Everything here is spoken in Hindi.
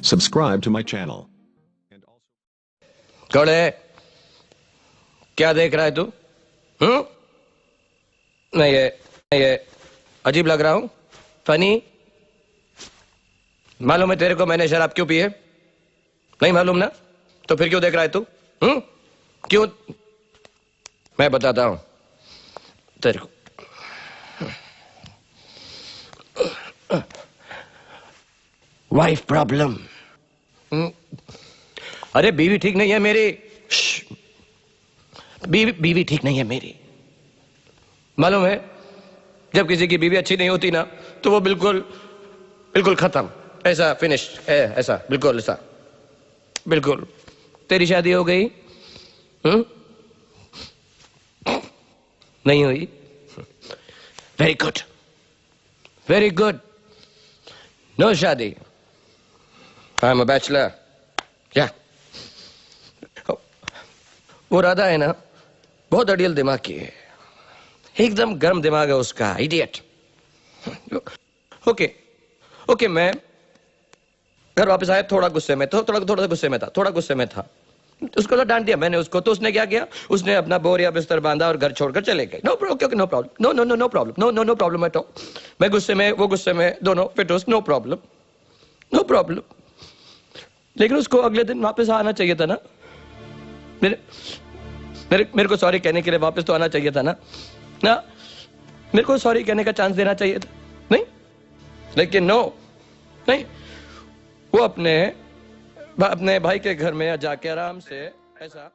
Subscribe to my channel. कौन है? क्या देख रहा है तू? नहीं ये अजीब लग रहा हूं? फनी? मालूम है तेरे को मैंने शराब क्यों पी है? नहीं मालूम ना? तो फिर क्यों देख रहा है तू? क्यों? मैं बताता हूं तेरे को। Wife problem. अरे बीवी ठीक नहीं है मेरी। बीवी ठीक नहीं है मेरी। मालूम है जब किसी की बीवी अच्छी नहीं होती ना तो वो बिल्कुल खत्म, ऐसा फिनिश है, ऐसा बिल्कुल ऐसा बिल्कुल। तेरी शादी हो गई? नहीं हुई? Very good, very good. No शादी। I am a bachelor. क्या? वो राधा है ना, बहुत अड़ियल दिमाग की है, एकदम गर्म दिमाग है उसका, इडियट। ओके मैं घर वापस आया, थोड़ा गुस्से में था, थोड़ा गुस्से में था। उसको तो डांट दिया मैंने उसको, तो उसने क्या किया, उसने अपना बोरिया बिस्तर बांधा और घर छोड़कर चले गए। No problem, no problem, no problem, no problem at all. मैं गुस्से में, वो गुस्से में, दोनों फिटोस, नो प्रॉब्लम। लेकिन उसको अगले दिन वापस आना चाहिए था ना, मेरे को सॉरी कहने के लिए वापस तो आना चाहिए था ना मेरे को सॉरी कहने का चांस देना चाहिए था। नहीं, लेकिन नहीं, वो अपने भाई के घर में जाके आराम से ऐसा